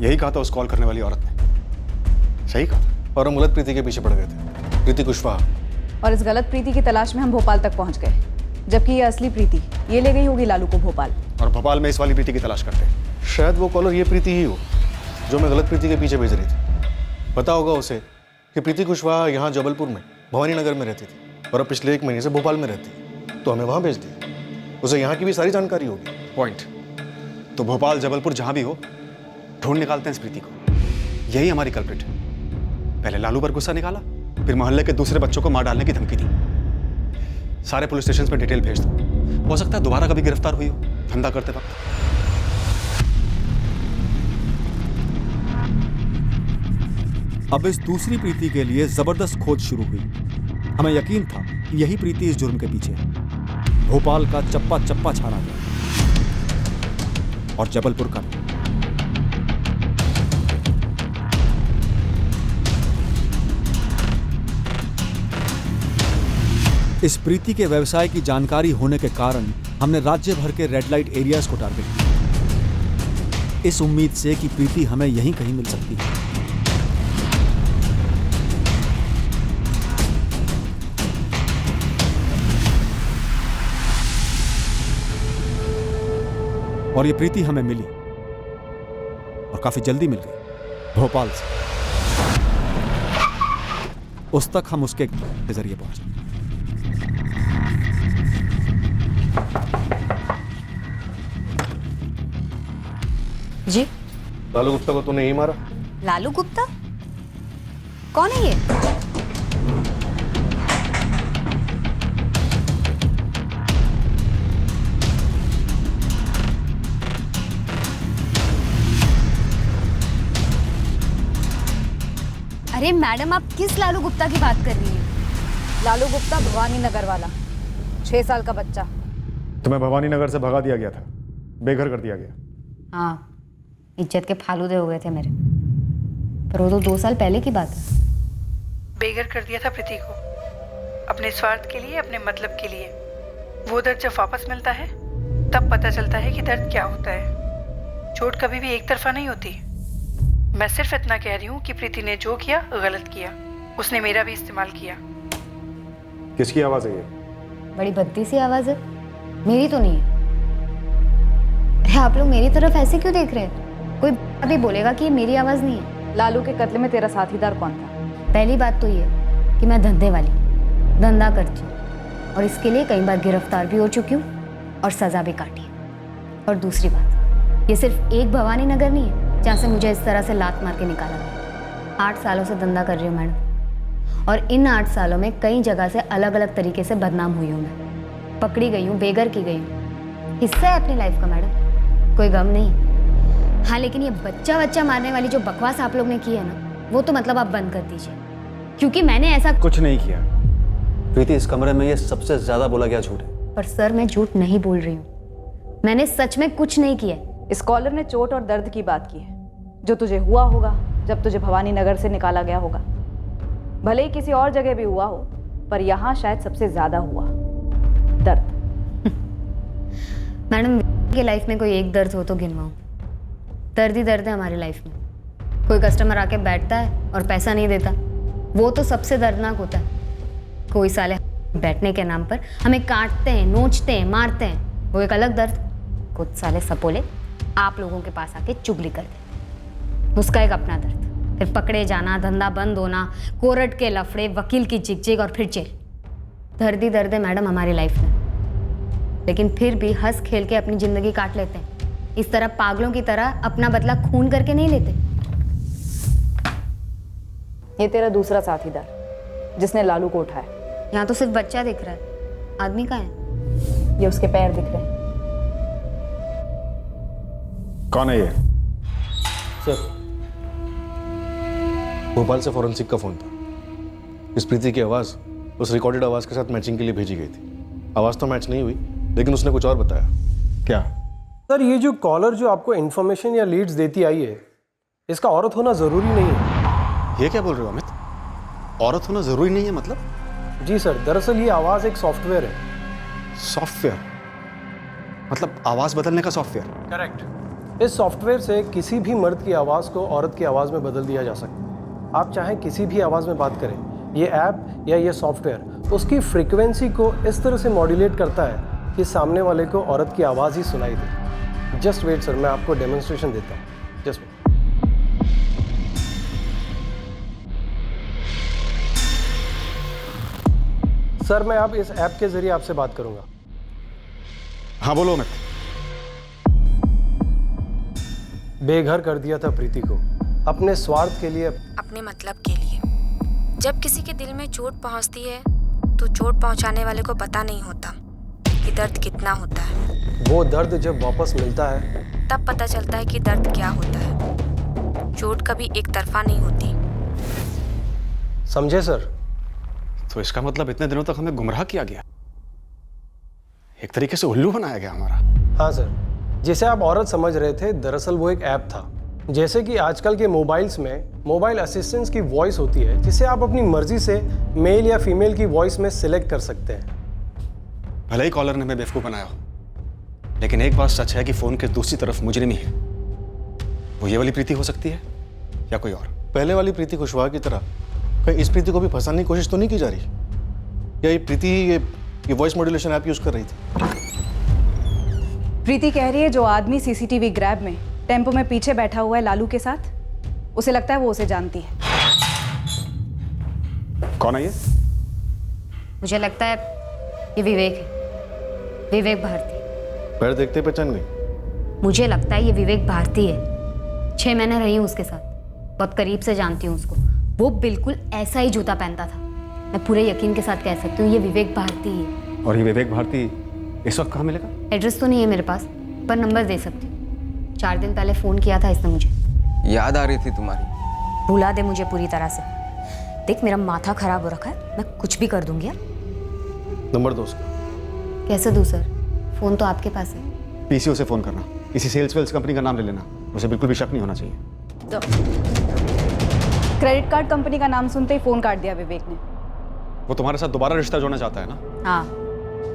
S3: यही कहा था उस कॉल करने वाली औरत ने। सही कहा।
S8: और हम गलत प्रीति के पीछे पड़ गए थे, प्रीति कुशवाहा।
S6: और इस गलत प्रीति की तलाश में हम भोपाल तक पहुंच गए, जबकि ये असली प्रीति ये ले गई होगी लालू को भोपाल।
S3: और भोपाल में इस वाली प्रीति की तलाश करते हैं।
S8: शायद वो कॉलर ये प्रीति ही हो जो मैं गलत प्रीति के पीछे भेज रही थी। पता होगा उसे कि प्रीति कुशवाहा यहाँ जबलपुर में भवानी नगर में रहती थी और अब पिछले 1 महीने से भोपाल में रहती है, तो हमें वहाँ भेज दिया। उसे यहाँ की भी सारी जानकारी होगी।
S3: पॉइंट। तो भोपाल, जबलपुर जहां भी हो, ढूंढ निकालते हैं इस प्रीति को। यही हमारी कल्प्रिट है। पहले लालू पर गुस्सा निकाला, फिर मोहल्ले के दूसरे बच्चों को मार डालने की धमकी दी। सारे पुलिस स्टेशन में डिटेल भेज दो, हो सकता है दोबारा कभी गिरफ्तार हुई हो धंधा करते वक्त।
S12: अब इस दूसरी प्रीति के लिए जबरदस्त खोज शुरू हुई। हमें यकीन था कि यही प्रीति इस जुर्म के पीछे है। भोपाल का चप्पा चप्पा छाड़ा गया और जबलपुर का भी। इस प्रीति के व्यवसाय की जानकारी होने के कारण हमने राज्य भर के रेड लाइट एरियाज को टारगेट किया, इस उम्मीद से कि प्रीति हमें यहीं कहीं मिल सकती है। और ये प्रीति हमें मिली और काफी जल्दी मिल गई, भोपाल से। उस तक हम उसके जरिए पहुंचे।
S19: जी
S8: लालू गुप्ता को तूने यही मारा?
S19: लालू गुप्ता कौन है ये? अरे मैडम, आप किस लालू गुप्ता की बात कर रही हैं?
S6: लालू गुप्ता भवानी नगर वाला, 6 साल का बच्चा।
S3: तुम्हें भवानी नगर से भगा दिया गया था, बेघर कर दिया गया।
S19: हाँ, इज्जत के फालूदे हो गए थे मेरे, पर वो तो 2 साल पहले की बात है।
S5: बेघर कर दिया था प्रीति को, अपने स्वार्थ के लिए, अपने मतलब के लिए। वो दर्द जब वापस मिलता है तब पता चलता है कि दर्द क्या होता है। चोट कभी भी एक तरफा नहीं होती। मैं सिर्फ इतना कह रही हूँ कि प्रीति ने जो किया गलत किया, उसने मेरा भी इस्तेमाल किया।
S8: किसकी आवाज़ है ये?
S19: बड़ी भद्दी सी आवाज़ है, मेरी तो नहीं है। अरे आप लोग मेरी तरफ ऐसे क्यों देख रहे हैं? कोई अभी बोलेगा कि ये मेरी आवाज़ नहीं है।
S7: लालू के कत्ल में तेरा साथीदार कौन था?
S19: पहली बात तो ये कि मैं धंधे वाली, धंधा करती हूँ और इसके लिए कई बार गिरफ्तार भी हो चुकी हूँ और सज़ा भी काटी है। और दूसरी बात, ये सिर्फ एक भवानी नगर नहीं है जहाँ से मुझे इस तरह से लात मार के निकाला गया। 8 सालों से धंधा कर रही हूँ मैडम, और इन 8 सालों में कई जगह से अलग अलग तरीके से बदनाम हुई हूँ मैं। पकड़ी गई हूँ, बेघर की गई हूँ। हिस्सा है अपनी लाइफ का मैडम, कोई गम नहीं। हाँ, लेकिन ये बच्चा मारने वाली जो बकवास आप लोग ने की है ना, वो तो मतलब आप बंद कर दीजिए, क्योंकि मैंने ऐसा
S3: कुछ नहीं किया। प्रीति, इस कमरे में ये सबसे ज्यादा बोला गया झूठ है।
S19: पर सर, मैं झूठ नहीं बोल रही हूँ, मैंने सच में कुछ नहीं किया।
S7: इस कॉलर ने चोट और दर्द की बात की है, जो तुझे हुआ होगा जब तुझे भवानी नगर से निकाला गया होगा। भले ही किसी और जगह भी हुआ हो, पर यहाँ शायद सबसे ज्यादा हुआ दर्द।
S19: मैडम, की लाइफ में कोई एक दर्द हो तो गिनवाऊं। दर्द ही दर्द है हमारी लाइफ में। कोई कस्टमर आके बैठता है और पैसा नहीं देता, वो तो सबसे दर्दनाक होता है। कोई साले बैठने के नाम पर हमें काटते हैं, नोचते हैं, मारते हैं, वो एक अलग दर्द। कुछ साले सपोले आप लोगों के पास आके चुगली कर दे, उसका एक अपना दर्द। फिर पकड़े जाना, धंधा बंद होना, कोर्ट के लफड़े, वकील की चिकचिक और फिर जेल। दर्द ही दर्द है मैडम हमारी लाइफ में। लेकिन फिर भी हंस खेल के अपनी जिंदगी काट लेते हैं। इस तरह पागलों की तरह अपना बदला खून करके नहीं लेते।
S7: ये तेरा दूसरा साथीदार जिसने लालू को उठाया।
S19: यहाँ तो सिर्फ बच्चा दिख रहा है, आदमी कहाँ है?
S7: ये उसके पैर दिख रहे हैं।
S8: कौन है ये? सर, भोपाल से फॉरेंसिक का फोन था। इस प्रीति की आवाज़ उस रिकॉर्डेड आवाज़ के साथ मैचिंग के लिए भेजी गई थी। आवाज़ तो मैच नहीं हुई, लेकिन उसने कुछ और बताया। क्या?
S21: सर, ये जो कॉलर जो आपको इन्फॉर्मेशन या लीड्स देती आई है, इसका औरत होना ज़रूरी नहीं है।
S3: ये क्या बोल रहे हो अमित? औरत होना ज़रूरी नहीं है मतलब?
S21: जी सर, दरअसल ये आवाज़ एक सॉफ्टवेयर है।
S3: सॉफ्टवेयर? मतलब आवाज़ बदलने का सॉफ्टवेयर?
S21: करेक्ट। इस सॉफ्टवेयर से किसी भी मर्द की आवाज़ को औरत की आवाज़ में बदल दिया जा सकता है। आप चाहें किसी भी आवाज़ में बात करें, ये ऐप या ये सॉफ्टवेयर उसकी फ्रीक्वेंसी को इस तरह से मॉड्यूलेट करता है कि सामने वाले को औरत की आवाज़ ही सुनाई दे। जस्ट वेट सर, मैं आपको डेमोन्स्ट्रेशन देता हूँ। Just wait. सर, मैं अब इस ऐप के जरिए आपसे बात करूंगा।
S3: हाँ बोलो अमित।
S21: बेघर कर दिया था प्रीति को अपने स्वार्थ के लिए,
S22: अपने मतलब के लिए। जब किसी के दिल में चोट पहुंचती है तो चोट पहुंचाने वाले को पता नहीं होता कि दर्द कितना होता है।
S21: वो दर्द जब वापस मिलता है
S22: तब पता चलता है कि दर्द क्या होता है। चोट कभी एक तरफा नहीं होती।
S21: समझे सर?
S3: तो इसका मतलब इतने दिनों तक हमें गुमराह किया गया, एक तरीके से उल्लू बनाया गया हमारा।
S21: हाँ सर, जिसे आप औरत समझ रहे थे, दरअसल वो एक ऐप था। जैसे कि आजकल के मोबाइल्स में मोबाइल असिस्टेंट्स की वॉइस होती है, जिसे आप अपनी मर्जी से मेल या फीमेल की वॉइस में सिलेक्ट कर सकते हैं।
S3: भले ही कॉलर ने हमें बेवकूफ़ बनाया हो, लेकिन एक बात सच है कि फोन के दूसरी तरफ मुजरिम ही है। वो ये वाली प्रीति हो सकती है या कोई और।
S8: पहले वाली प्रीति कुशवाहा की तरह कहीं इस प्रीति को भी फंसाने की कोशिश तो नहीं की जा रही? या ये प्रीति ये वॉइस मॉड्यूलेशन ऐप यूज कर रही थी?
S7: प्रीति कह रही है जो आदमी सीसीटीवी ग्रैब में टेम्पो में पीछे बैठा हुआ है लालू के साथ, उसे लगता है वो उसे जानती है।
S3: कौन है ये?
S19: मुझे लगता है ये विवेक है, विवेक भारती।
S8: पैर देखते पहचान गई?
S19: मुझे लगता है ये विवेक भारती है। 6 महीने रही हूँ उसके साथ, बहुत करीब से जानती हूँ उसको। वो बिल्कुल ऐसा ही जूता पहनता था। मैं पूरे यकीन के साथ कह सकती हूँ ये विवेक भारती है।
S3: और ये विवेक भारती इस वक्त कहाँ मिलेगा?
S19: एड्रेस तो नहीं है मेरे पास, पर नंबर दे सकती हूँ। 4 दिन पहले फ़ोन किया था इसने मुझे।
S23: याद आ रही थी तुम्हारी।
S19: भुला दे मुझे पूरी तरह से। देख, मेरा माथा खराब हो रखा है, मैं कुछ भी कर दूंगी यार।
S8: नंबर दो उसका।
S19: कैसे दूँ सर? फ़ोन तो आपके पास है।
S3: पीसीओ से फ़ोन करना, किसी सेल्स वेल्स कंपनी का नाम ले लेना, उसे बिल्कुल भी शक नहीं होना चाहिए।
S7: क्रेडिट कार्ड कंपनी का नाम सुनते ही फोन काट दिया विवेक ने।
S3: वो तुम्हारे साथ दोबारा रिश्ता जोड़ना चाहता है ना?
S19: हाँ,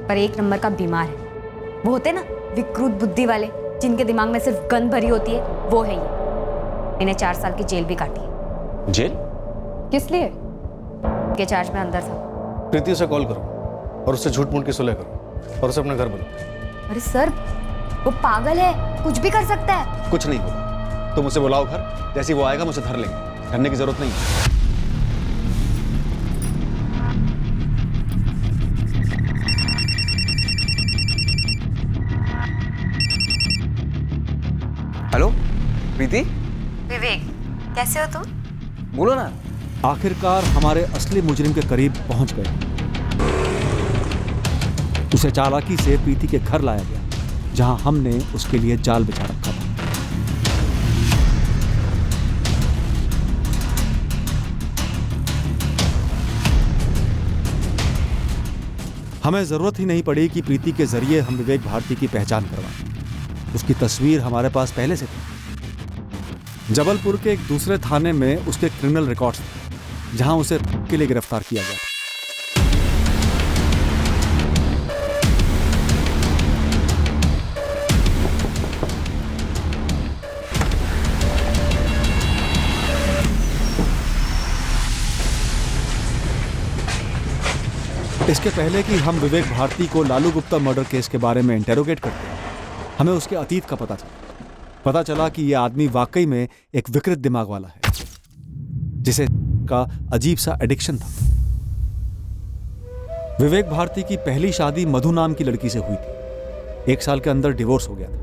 S19: पर एक नंबर का बीमार है। वो होते ना विकृत बुद्धि वाले, जिनके दिमाग में सिर्फ गंद भरी होती है वो है ये। इन्हें 4 साल की जेल भी काटी है।
S3: जेल?
S19: किस लिए? के चार्ज में अंदर था।
S8: प्रीति से कॉल करो और उससे झूठ मूठ की सुलह करो और उसे अपने घर बुलाओ।
S19: अरे सर, वो पागल है, कुछ भी कर सकता है।
S3: कुछ नहीं होगा, तुम उसे बुलाओ घर, जैसे ही वो आएगा मुझे धर लेंगे, डरने की जरूरत नहीं है।
S23: हेलो प्रीति,
S22: विवेक, कैसे हो तुम?
S23: बोलो ना।
S12: आखिरकार हमारे असली मुजरिम के करीब पहुंच गए। उसे चालाकी से प्रीति के घर लाया गया, जहां हमने उसके लिए जाल बिछा रखा था। हमें जरूरत ही नहीं पड़ी कि प्रीति के जरिए हम विवेक भारती की पहचान करवाएं। उसकी तस्वीर हमारे पास पहले से थी। जबलपुर के एक दूसरे थाने में उसके क्रिमिनल रिकॉर्ड्स थे, जहां उसे के लिए गिरफ्तार किया गया। इसके पहले कि हम विवेक भारती को लालू गुप्ता मर्डर केस के बारे में इंटेरोगेट करते हैं, हमें उसके अतीत का पता चला कि यह आदमी वाकई में एक विकृत दिमाग वाला है, जिसे का अजीब सा एडिक्शन था। विवेक भारती की पहली शादी मधु नाम की लड़की से हुई थी। 1 साल के अंदर डिवोर्स हो गया था।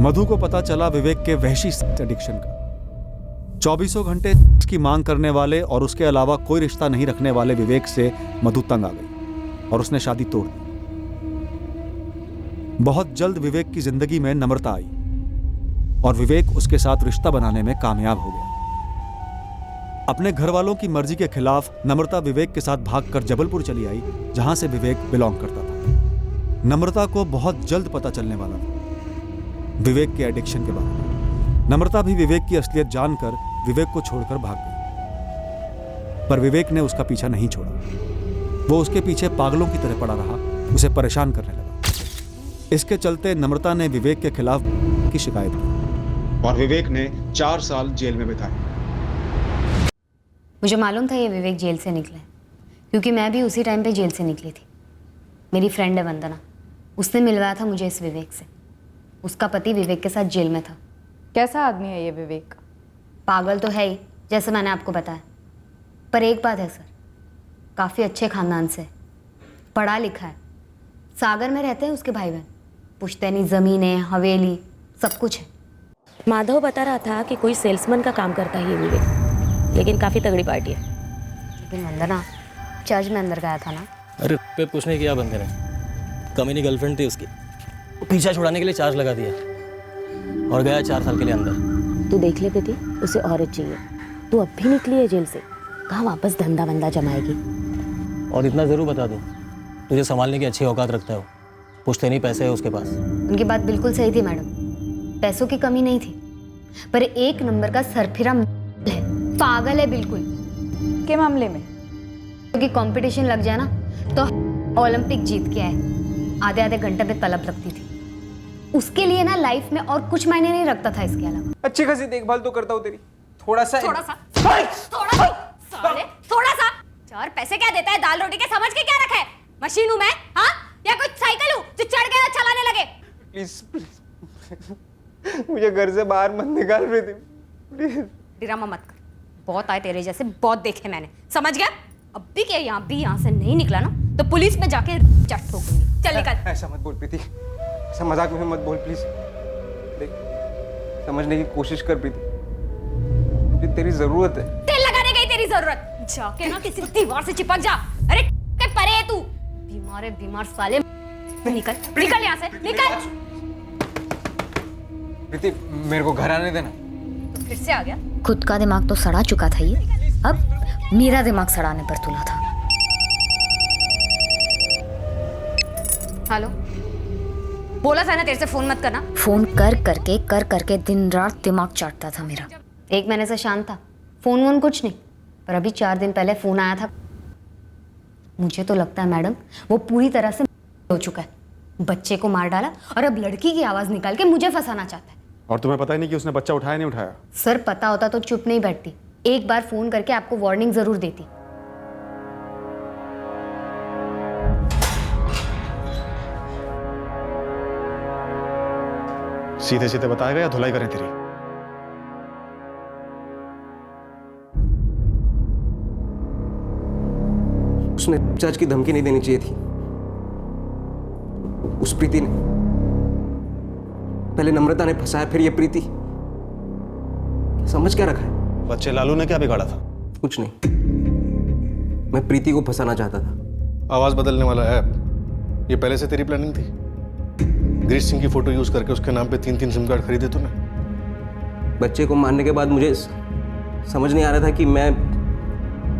S12: मधु को पता चला विवेक के वहशी एडिक्शन का। 24 घंटे की मांग करने वाले और उसके अलावा कोई रिश्ता नहीं रखने वाले विवेक से मधु तंग आ गई और उसने शादी तोड़ दी। बहुत जल्द विवेक की जिंदगी में नम्रता आई और विवेक उसके साथ रिश्ता बनाने में कामयाब हो गया। अपने घर वालों की मर्जी के खिलाफ नम्रता विवेक के साथ भागकर जबलपुर चली आई, जहां से विवेक बिलोंग करता था। नम्रता को बहुत जल्द पता चलने वाला था विवेक के एडिक्शन के बारे में। नम्रता भी विवेक की असलियत जानकर विवेक को छोड़कर भाग गई, पर विवेक ने उसका पीछा नहीं छोड़ा। वो उसके पीछे पागलों की तरह पड़ा रहा, उसे परेशान करने लगा। इसके चलते नम्रता ने विवेक के खिलाफ की शिकायत की
S3: और विवेक ने 4 साल जेल में बिताए।
S19: मुझे मालूम था ये विवेक जेल से निकला है, क्योंकि मैं भी उसी टाइम पे जेल से निकली थी। मेरी फ्रेंड है वंदना, उसने मिलवाया था मुझे इस विवेक से। उसका पति विवेक के साथ जेल में था।
S7: कैसा आदमी है ये विवेक?
S19: पागल तो है ही, जैसे मैंने आपको बताया, पर एक बात है सर, काफ़ी अच्छे खानदान से, पढ़ा लिखा है। सागर में रहते हैं उसके भाई बहन, पुश्तैनी ज़मीनें, हवेली, सब कुछ है।
S9: माधव बता रहा था कि कोई सेल्समैन का काम करता है ये विवेक, लेकिन काफ़ी तगड़ी पार्टी है।
S19: लेकिन वंदना चर्च में अंदर गया था ना।
S4: अरे पे पूछने की क्या बंद करें, कमीनी गर्लफ्रेंड थी उसकी, पीछा छुड़ाने के लिए चार्ज लगा दिया और गया 4 साल के लिए अंदर।
S9: तू देख ले बेटी, उसे औरत चाहिए। तू अब भी निकली है जेल से, कहाँ वापस धंधा वंदा जमाएगी।
S4: और इतना ज़रूर बता दूँ, तुझे संभालने की अच्छी औकात रखता है वो, पुश्तैनी पैसे है उसके पास।
S19: उनकी बात बिल्कुल सही थी मैडम, पैसों की कमी नहीं थी, पर एक नंबर का सरफिरा है, पागल है बिल्कुल।
S7: के मामले में?
S19: क्योंकि कंपटीशन लग जाए ना तो ओलंपिक जीत के आए, आधे आधे घंटे पे तलब लगती थी। उसके लिए ना लाइफ में और कुछ मायने नहीं रखता था इसके अलावा।
S23: अच्छी खासी देखभाल तो करता हूँ तेरी, थोड़ा सा
S9: 4 पैसे क्या देता है दाल रोटी के, समझ के क्या रखा है? मशीन हूँ मैं, हाँ? या कोई साइकिल हूँ जो चढ़ के चलाने लगे?
S23: प्लीज मुझे घर से बाहर मत निकाल रही थी, प्लीज।
S9: ड्रामा मत कर, बहुत आए तेरे जैसे, बहुत देखे मैंने, समझ गया? अब भी क्या यहाँ से नहीं निकला ना तो पुलिस में जाके चट ठोकूंगी। चल निकल।
S23: ऐसा मत बोल प्रीति, ऐसा मजाक में मत बोल प्लीज। देख, समझने की कोशिश कर प्रीति, मुझे तेरी जरूरत है।
S9: तेल लगाने गई तेरी जरूरत, जाके ना किसी दीवार से चिपक जा। अरे के परे है तू, बीमार साले। निकल यहाँ से, निकल।
S23: प्रीति मेरे को घर आने देना।
S9: तो फिर से आ गया?
S19: खुद का दिमाग तो सड़ा चुका था ये, अब मेरा दिमाग सड़ाने पर तुला था।
S9: हेलो, बोला था ना तेरे से फोन मत करना।
S19: फोन कर करके दिन रात दिमाग चाटता था मेरा। 1 महीने से शांत था, फोन वोन कुछ नहीं, पर अभी 4 दिन पहले फोन आया था। मुझे तो लगता है मैडम वो पूरी तरह से हो चुका है। बच्चे को मार डाला और अब लड़की की आवाज निकाल के मुझे फंसाना चाहता है।
S3: और तुम्हें पता ही नहीं कि उसने बच्चा उठाया नहीं उठाया?
S19: सर पता होता तो चुप नहीं बैठती, एक बार फोन करके आपको वार्निंग जरूर देती।
S3: सीधे सीधे बताएगा या धुलाई करें तेरी?
S23: उसने जज की धमकी नहीं देनी चाहिए थी। उस प्रीति ने, पहले नम्रता ने फंसाया, फिर ये प्रीति। समझ क्या रखा है?
S3: बच्चे लालू ने क्या बिगाड़ा था?
S23: कुछ नहीं, मैं प्रीति को फंसाना चाहता था।
S8: आवाज बदलने वाला ऐप, ये पहले से तेरी प्लानिंग थी? गिरीश सिंह की फोटो यूज करके उसके नाम पे 3-3 सिम कार्ड खरीदे तूने?
S23: बच्चे को मारने के बाद मुझे समझ नहीं आ रहा था कि मैं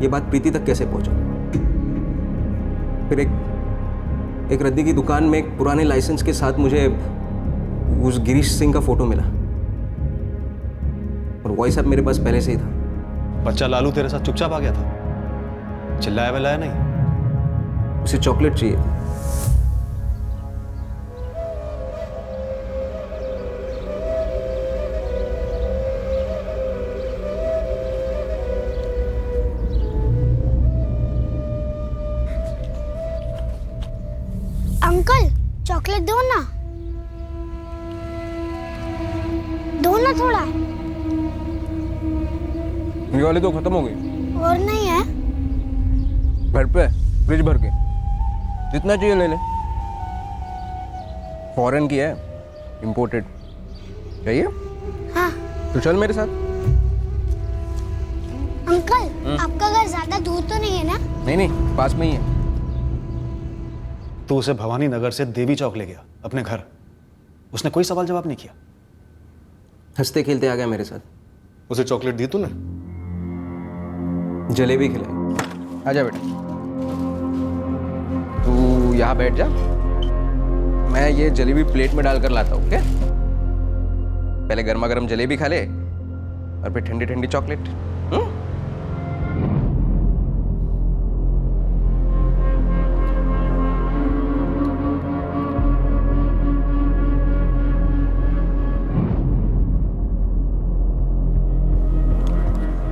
S23: ये बात प्रीति तक कैसे पहुंचाऊं। फिर एक रद्दी की दुकान में एक पुराने लाइसेंस के साथ मुझे उस गिरीश सिंह का फोटो मिला, और वॉइस ऐप मेरे पास पहले से ही था।
S3: बच्चा लालू तेरे साथ चुपचाप आ गया था, चिल्लाया विल्लाया नहीं?
S23: उसे चॉकलेट चाहिए।
S2: अंकल चॉकलेट दो ना, दो ना थोड़ा।
S23: ये वाली तो खत्म हो गई।
S2: और नहीं है?
S23: घर पे फ्रिज भर के, जितना चाहिए ले ले। फॉरेन की है, इंपोर्टेड। चाहिए?
S2: हाँ।
S23: तो चल मेरे साथ।
S2: अंकल आपका घर ज्यादा दूर तो नहीं है ना?
S23: नहीं नहीं, पास में ही है।
S3: तू उसे भवानी नगर से देवी चौक ले गया अपने घर, उसने कोई सवाल जवाब नहीं किया?
S23: हंसते खेलते आ गया मेरे साथ।
S8: उसे चॉकलेट दी तूने?
S23: जलेबी खिलाई। आजा बेटा, तू यहाँ बैठ जा, मैं ये जलेबी प्लेट में डालकर लाता हूँ। ओके? पहले गर्मा गर्म जलेबी खा ले और फिर ठंडी ठंडी चॉकलेट।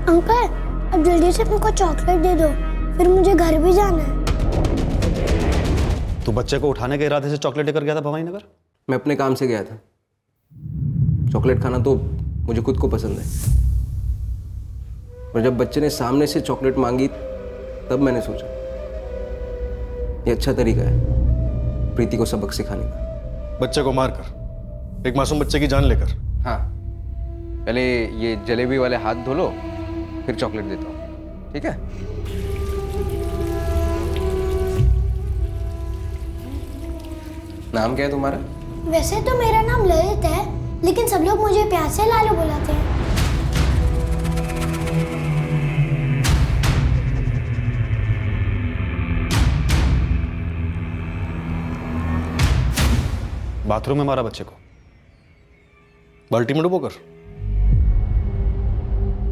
S2: अंकल अब जल्दी से मुझको चॉकलेट दे दो, फिर मुझे घर भी जाना है।
S3: तू बच्चे को उठाने के इरादे से चॉकलेट लेकर गया था भवानी नगर?
S23: मैं अपने काम से गया था। चॉकलेट खाना तो मुझे खुद को पसंद है, और जब बच्चे ने सामने से चॉकलेट मांगी तब मैंने सोचा ये अच्छा तरीका है प्रीति को सबक सिखाने का।
S8: बच्चे को मारकर, एक मासूम बच्चे की जान लेकर।
S23: हाँ, पहले ये जलेबी वाले हाथ धो लो, फिर चॉकलेट देता हूँ। ठीक है? नाम क्या है तुम्हारा?
S2: वैसे तो मेरा नाम ललित है, लेकिन सब लोग मुझे प्यार से लालू बुलाते हैं।
S3: बाथरूम में मारा बच्चे को?
S8: बाल्टी में डुबोकर?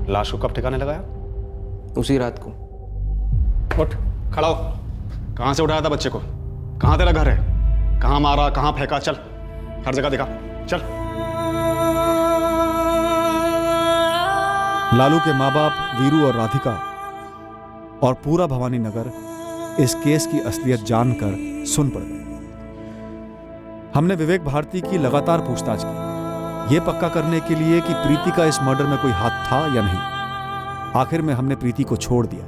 S3: लाश को कब ठिकाने लगाया?
S23: उसी रात को।
S3: उठ, खड़ा हो। कहां से उठाया था बच्चे को? कहां तेरा घर है? कहां मारा, कहां फेंका? चल, हर जगह दिखा, चल।
S12: लालू के माँ बाप वीरू और राधिका और पूरा भवानी नगर इस केस की असलियत जानकर सुन पड़ गए। हमने विवेक भारती की लगातार पूछताछ की, यह पक्का करने के लिए कि प्रीति का इस मर्डर में कोई हाथ था या नहीं। आखिर में हमने प्रीति को छोड़ दिया,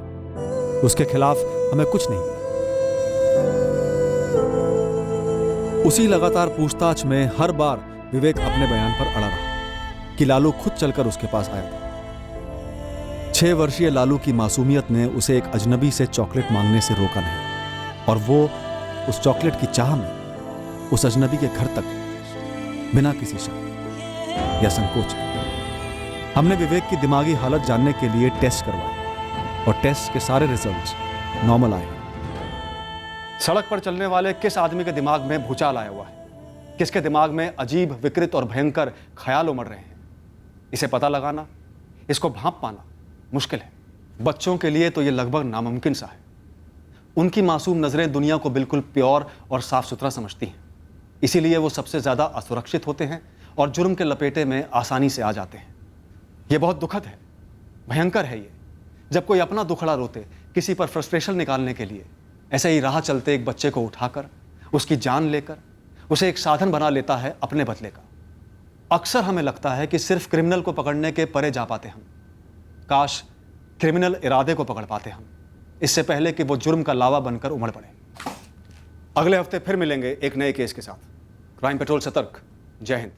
S12: उसके खिलाफ हमें कुछ नहीं मिला। उसी लगातार पूछताछ में हर बार विवेक अपने बयान पर अड़ा रहा कि लालू खुद चलकर उसके पास आया था। 6 वर्षीय लालू की मासूमियत ने उसे एक अजनबी से चॉकलेट मांगने से रोका नहीं, और वो उस चॉकलेट की चाह में उस अजनबी के घर तक बिना किसी शक या संकोच के। हमने विवेक की दिमागी हालत जानने के लिए टेस्ट करवाए, और टेस्ट के सारे रिजल्ट्स नॉर्मल आए।
S3: सड़क पर चलने वाले किस आदमी के दिमाग में भूचाल आया हुआ है? किसके दिमाग में अजीब, विकृत और भयंकर ख्याल उमड़ रहे हैं? इसे पता लगाना, इसको भांप पाना मुश्किल है। बच्चों के लिए तो यह लगभग नामुमकिन सा है। उनकी मासूम नजरें दुनिया को बिल्कुल प्योर और साफ सुथरा समझती हैं, इसीलिए वो सबसे ज़्यादा असुरक्षित होते हैं और जुर्म के लपेटे में आसानी से आ जाते हैं। ये बहुत दुखद है, भयंकर है ये, जब कोई अपना दुखड़ा रोते किसी पर फ्रस्ट्रेशन निकालने के लिए ऐसे ही राह चलते एक बच्चे को उठाकर उसकी जान लेकर उसे एक साधन बना लेता है अपने बदले का। अक्सर हमें लगता है कि सिर्फ क्रिमिनल को पकड़ने के परे जा पाते हम। काश क्रिमिनल इरादे को पकड़ पाते हम, इससे पहले कि वो जुर्म का लावा बनकर उमड़ पड़े। अगले हफ्ते फिर मिलेंगे एक नए केस के साथ। क्राइम पेट्रोल सतर्क। जय हिंद।